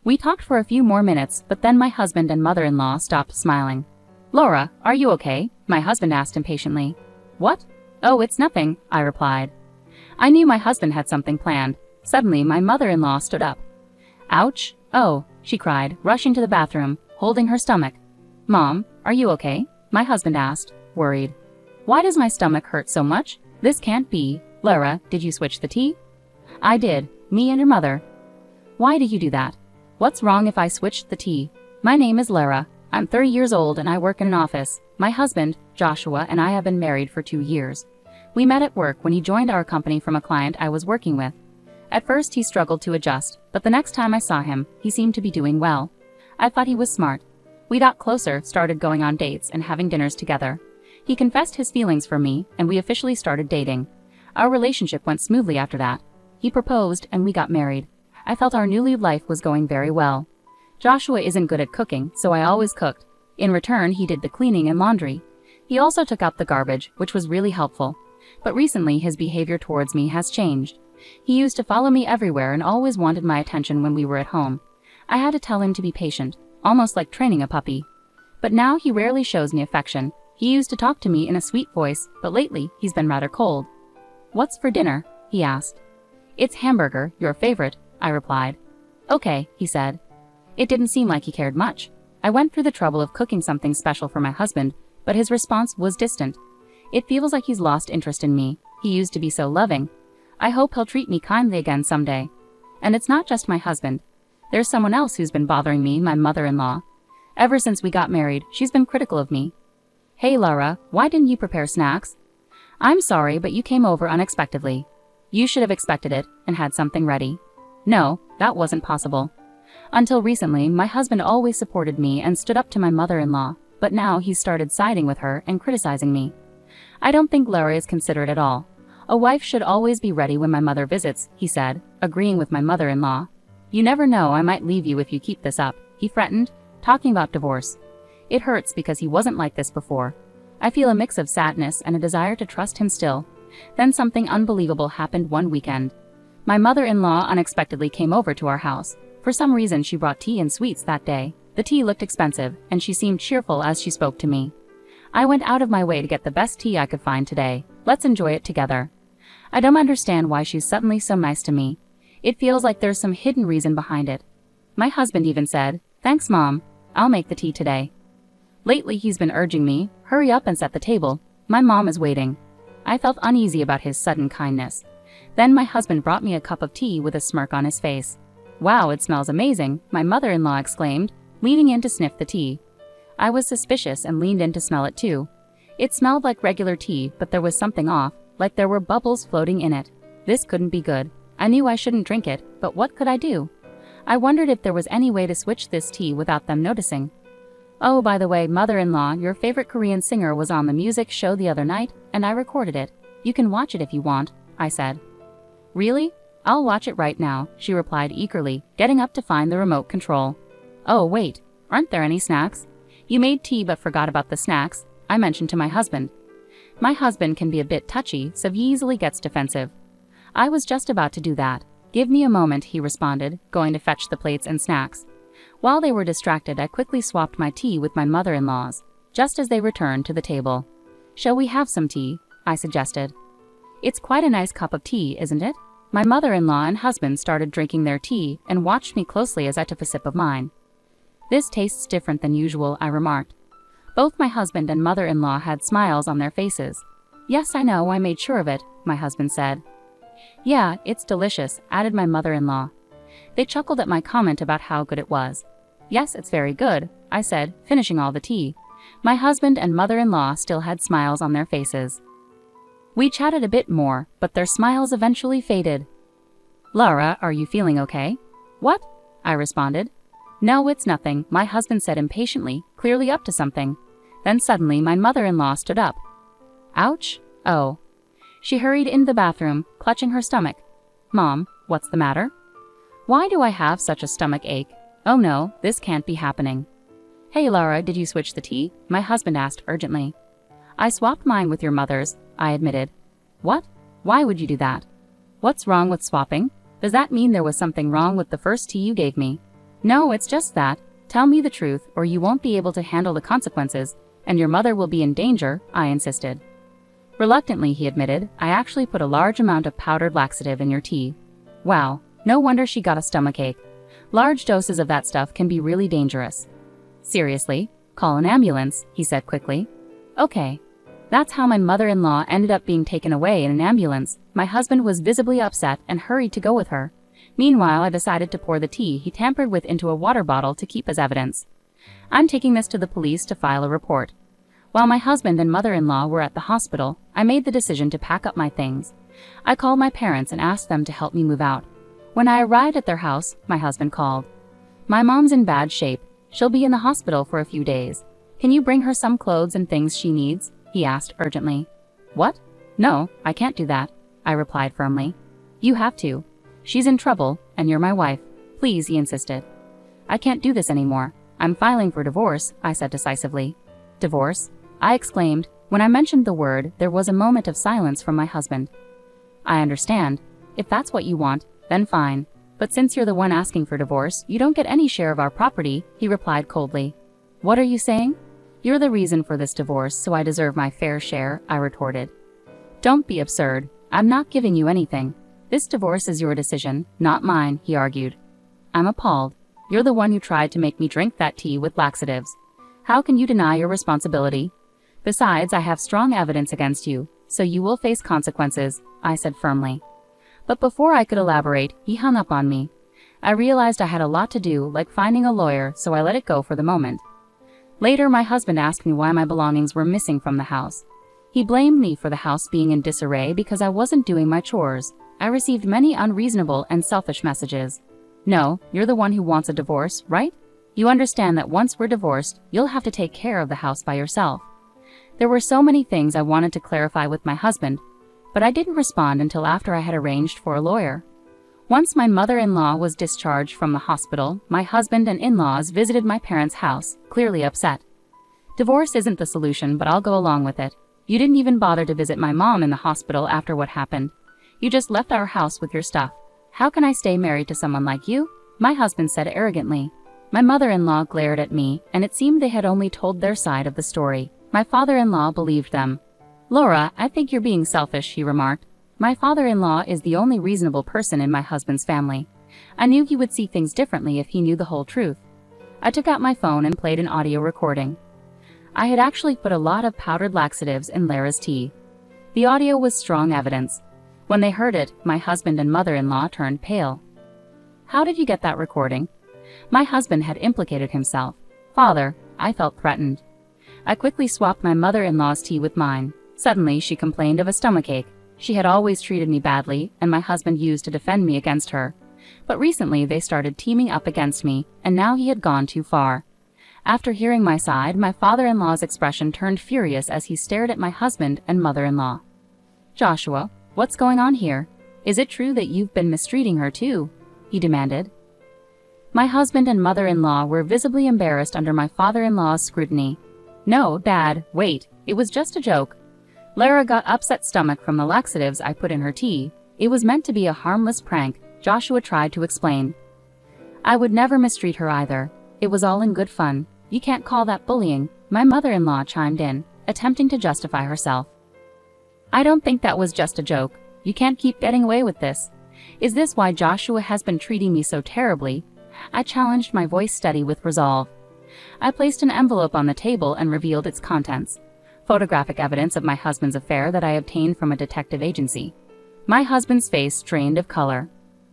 We talked for a few more minutes, but then my husband and mother-in-law stopped smiling. "Laura, are you okay?" my husband asked impatiently. "What? Oh, it's nothing," I replied. I knew my husband had something planned. Suddenly, my mother-in-law stood up. "Ouch! Oh," she cried, rushing to the bathroom, holding her stomach. "Mom, are you okay?" my husband asked, worried. "Why does my stomach hurt so much? This can't be. Laura, did you switch the tea?" "I did. Me and your mother." "Why did you do that? What's wrong if I switched the tea? My name is Laura. I'm 30 years old and I work in an office. My husband, Joshua, and I have been married for 2 years. We met at work when he joined our company from a client I was working with. At first he struggled to adjust, but the next time I saw him, he seemed to be doing well. I thought he was smart. We got closer, started going on dates and having dinners together. He confessed his feelings for me, and we officially started dating. Our relationship went smoothly after that. He proposed and we got married. I felt our new life was going very well. Joshua isn't good at cooking, so I always cooked. In return, he did the cleaning and laundry. He also took out the garbage, which was really helpful. But recently his behavior towards me has changed. He used to follow me everywhere and always wanted my attention when we were at home. I had to tell him to be patient, almost like training a puppy. But now he rarely shows me affection. He used to talk to me in a sweet voice, but lately he's been rather cold. "What's for dinner?" he asked. "It's hamburger, your favorite," I replied. "Okay," he said. It didn't seem like he cared much. I went through the trouble of cooking something special for my husband, but his response was distant. It feels like he's lost interest in me. He used to be so loving. I hope he'll treat me kindly again someday. And it's not just my husband. There's someone else who's been bothering me, my mother-in-law. Ever since we got married, she's been critical of me. "Hey Laura, why didn't you prepare snacks?" "I'm sorry, but you came over unexpectedly. You should have expected it and had something ready." No, that wasn't possible. Until recently, my husband always supported me and stood up to my mother-in-law, but now he's started siding with her and criticizing me. I don't think Laura is considerate at all. "A wife should always be ready when my mother visits," he said, agreeing with my mother-in-law. "You never know, I might leave you if you keep this up," he threatened, talking about divorce. It hurts because he wasn't like this before. I feel a mix of sadness and a desire to trust him still. Then something unbelievable happened one weekend. My mother-in-law unexpectedly came over to our house. For some reason she brought tea and sweets that day. The tea looked expensive, and she seemed cheerful as she spoke to me. "I went out of my way to get the best tea I could find today. Let's enjoy it together." I don't understand why she's suddenly so nice to me. It feels like there's some hidden reason behind it. My husband even said, "Thanks, Mom. I'll make the tea today." Lately he's been urging me, "Hurry up and set the table. My mom is waiting." I felt uneasy about his sudden kindness. Then my husband brought me a cup of tea with a smirk on his face. "Wow, it smells amazing," my mother-in-law exclaimed, leaning in to sniff the tea. I was suspicious and leaned in to smell it too. It smelled like regular tea, but there was something off, like there were bubbles floating in it. This couldn't be good. I knew I shouldn't drink it, but what could I do? I wondered if there was any way to switch this tea without them noticing. "Oh, by the way, mother-in-law, your favorite Korean singer was on the music show the other night, and I recorded it. You can watch it if you want," I said. "Really? I'll watch it right now," she replied eagerly, getting up to find the remote control. "Oh, wait, aren't there any snacks? You made tea but forgot about the snacks," I mentioned to my husband. My husband can be a bit touchy, so he easily gets defensive. I was just about to do that. "Give me a moment," he responded, going to fetch the plates and snacks. While they were distracted, I quickly swapped my tea with my mother-in-law's, just as they returned to the table. "Shall we have some tea?" I suggested. "It's quite a nice cup of tea, isn't it?" My mother-in-law and husband started drinking their tea and watched me closely as I took a sip of mine. "This tastes different than usual," I remarked. Both my husband and mother-in-law had smiles on their faces. "Yes, I know, I made sure of it," my husband said. "Yeah, it's delicious," added my mother-in-law. They chuckled at my comment about how good it was. "Yes, it's very good," I said, finishing all the tea. My husband and mother-in-law still had smiles on their faces. We chatted a bit more, but their smiles eventually faded. "Laura, are you feeling okay?" "What?" I responded. "No, it's nothing," my husband said impatiently, clearly up to something. Then suddenly my mother-in-law stood up. "Ouch! Oh." She hurried into the bathroom, clutching her stomach. "Mom, what's the matter?" "Why do I have such a stomach ache? Oh no, this can't be happening." "Hey Laura, did you switch the tea?" my husband asked urgently. "I swapped mine with your mother's," I admitted. "What? Why would you do that? What's wrong with swapping? Does that mean there was something wrong with the first tea you gave me?" No, it's just that. Tell me the truth or you won't be able to handle the consequences, and your mother will be in danger, I insisted. Reluctantly, he admitted, I actually put a large amount of powdered laxative in your tea. Wow, no wonder she got a stomachache. Large doses of that stuff can be really dangerous. Seriously? Call an ambulance, he said quickly. Okay. That's how my mother-in-law ended up being taken away in an ambulance. My husband was visibly upset and hurried to go with her. Meanwhile, I decided to pour the tea he tampered with into a water bottle to keep as evidence. I'm taking this to the police to file a report. While my husband and mother-in-law were at the hospital, I made the decision to pack up my things. I called my parents and asked them to help me move out. When I arrived at their house, my husband called. My mom's in bad shape. She'll be in the hospital for a few days. Can you bring her some clothes and things she needs? He asked urgently. What? No, I can't do that, I replied firmly. You have to. She's in trouble, and you're my wife. Please, he insisted. I can't do this anymore. I'm filing for divorce, I said decisively. Divorce? I exclaimed. When I mentioned the word, there was a moment of silence from my husband. I understand. If that's what you want, then fine. But since you're the one asking for divorce, you don't get any share of our property, he replied coldly. What are you saying? You're the reason for this divorce, so I deserve my fair share, I retorted. Don't be absurd. I'm not giving you anything. This divorce is your decision, not mine, he argued. I'm appalled. You're the one who tried to make me drink that tea with laxatives. How can you deny your responsibility? Besides, I have strong evidence against you, so you will face consequences, I said firmly. But before I could elaborate, he hung up on me. I realized I had a lot to do, like finding a lawyer, so I let it go for the moment. Later, my husband asked me why my belongings were missing from the house. He blamed me for the house being in disarray because I wasn't doing my chores. I received many unreasonable and selfish messages. No, you're the one who wants a divorce, right? You understand that once we're divorced, you'll have to take care of the house by yourself. There were so many things I wanted to clarify with my husband, but I didn't respond until after I had arranged for a lawyer. Once my mother-in-law was discharged from the hospital, my husband and in-laws visited my parents' house, clearly upset. Divorce isn't the solution, but I'll go along with it. You didn't even bother to visit my mom in the hospital after what happened. You just left our house with your stuff. How can I stay married to someone like you? My husband said arrogantly. My mother-in-law glared at me, and it seemed they had only told their side of the story. My father-in-law believed them. Laura, I think you're being selfish, he remarked. My father-in-law is the only reasonable person in my husband's family. I knew he would see things differently if he knew the whole truth. I took out my phone and played an audio recording. I had actually put a lot of powdered laxatives in Lara's tea. The audio was strong evidence. When they heard it, my husband and mother-in-law turned pale. How did you get that recording? My husband had implicated himself. Father, I felt threatened. I quickly swapped my mother-in-law's tea with mine. Suddenly, she complained of a stomachache. She had always treated me badly, and my husband used to defend me against her. But recently they started teaming up against me, and now he had gone too far. After hearing my side, my father-in-law's expression turned furious as he stared at my husband and mother-in-law. Joshua, what's going on here? Is it true that you've been mistreating her too? He demanded. My husband and mother-in-law were visibly embarrassed under my father-in-law's scrutiny. No, Dad, wait, it was just a joke. Lara got upset stomach from the laxatives I put in her tea. It was meant to be a harmless prank, Joshua tried to explain. I would never mistreat her either. It was all in good fun. You can't call that bullying, my mother-in-law chimed in, attempting to justify herself. I don't think that was just a joke. You can't keep getting away with this. Is this why Joshua has been treating me so terribly? I challenged, my voice steady with resolve. I placed an envelope on the table and revealed its contents. Photographic evidence of my husband's affair that I obtained from a detective agency. My husband's face drained of color.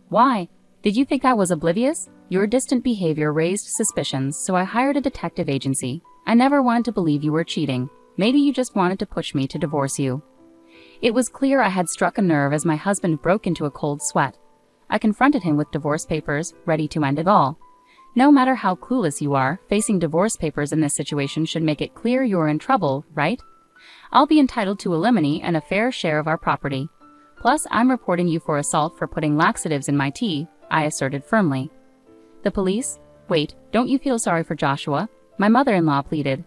Why? Did you think I was oblivious? Your distant behavior raised suspicions, so I hired a detective agency. I never wanted to believe you were cheating. Maybe you just wanted to push me to divorce you. It was clear I had struck a nerve as my husband broke into a cold sweat. I confronted him with divorce papers, ready to end it all. No matter how clueless you are, facing divorce papers in this situation should make it clear you're in trouble, right? I'll be entitled to alimony and a fair share of our property. Plus, I'm reporting you for assault for putting laxatives in my tea, I asserted firmly. The police? Wait, don't you feel sorry for Joshua? My mother-in-law pleaded.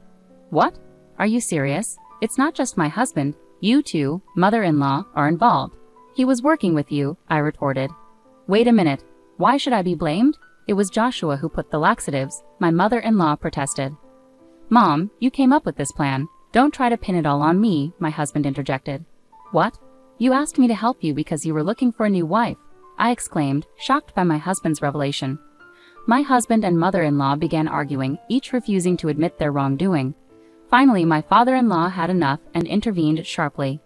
What? Are you serious? It's not just my husband. You too, mother-in-law, are involved. He was working with you, I retorted. Wait a minute. Why should I be blamed? It was Joshua who put the laxatives, my mother-in-law protested. Mom, you came up with this plan. Don't try to pin it all on me, my husband interjected. What? You asked me to help you because you were looking for a new wife, I exclaimed, shocked by my husband's revelation. My husband and mother-in-law began arguing, each refusing to admit their wrongdoing. Finally, my father-in-law had enough and intervened sharply.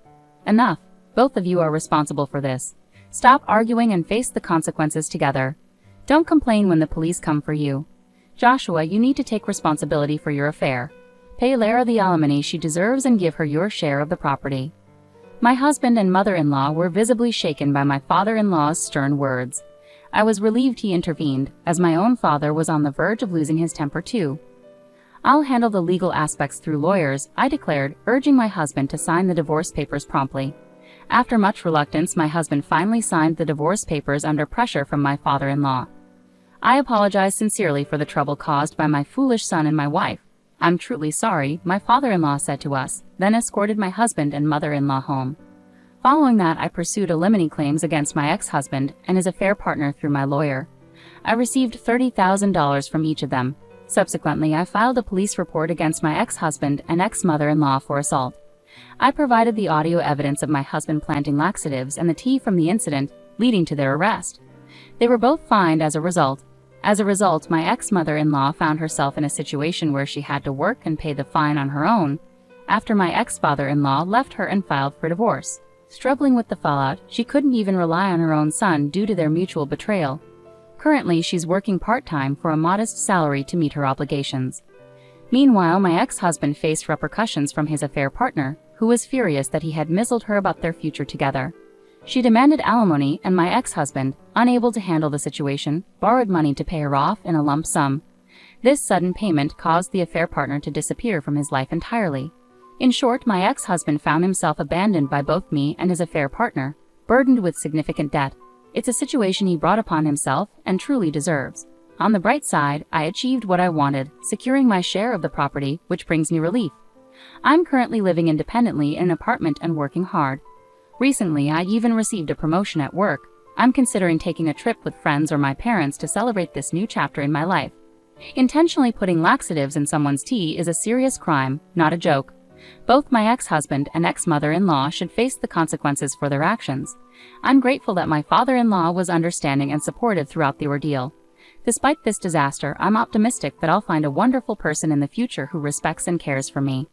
Enough. Both of you are responsible for this. Stop arguing and face the consequences together. Don't complain when the police come for you. Joshua, you need to take responsibility for your affair. Pay Lara the alimony she deserves and give her your share of the property. My husband and mother-in-law were visibly shaken by my father-in-law's stern words. I was relieved he intervened, as my own father was on the verge of losing his temper too. I'll handle the legal aspects through lawyers, I declared, urging my husband to sign the divorce papers promptly. After much reluctance, my husband finally signed the divorce papers under pressure from my father-in-law. I apologize sincerely for the trouble caused by my foolish son and my wife. I'm truly sorry, my father-in-law said to us, then escorted my husband and mother-in-law home. Following that, I pursued alimony claims against my ex-husband and his affair partner through my lawyer. I received $30,000 from each of them. Subsequently, I filed a police report against my ex-husband and ex-mother-in-law for assault. I provided the audio evidence of my husband planting laxatives and the tea from the incident, leading to their arrest. They were both fined as a result. As a result, my ex-mother-in-law found herself in a situation where she had to work and pay the fine on her own, after my ex-father-in-law left her and filed for divorce. Struggling with the fallout, she couldn't even rely on her own son due to their mutual betrayal. Currently, she's working part-time for a modest salary to meet her obligations. Meanwhile, my ex-husband faced repercussions from his affair partner, who was furious that he had misled her about their future together. She demanded alimony, and my ex-husband, unable to handle the situation, borrowed money to pay her off in a lump sum. This sudden payment caused the affair partner to disappear from his life entirely. In short, my ex-husband found himself abandoned by both me and his affair partner, burdened with significant debt. It's a situation he brought upon himself and truly deserves. On the bright side, I achieved what I wanted, securing my share of the property, which brings me relief. I'm currently living independently in an apartment and working hard. Recently, I even received a promotion at work. I'm considering taking a trip with friends or my parents to celebrate this new chapter in my life. Intentionally putting laxatives in someone's tea is a serious crime, not a joke. Both my ex-husband and ex-mother-in-law should face the consequences for their actions. I'm grateful that my father-in-law was understanding and supportive throughout the ordeal. Despite this disaster, I'm optimistic that I'll find a wonderful person in the future who respects and cares for me.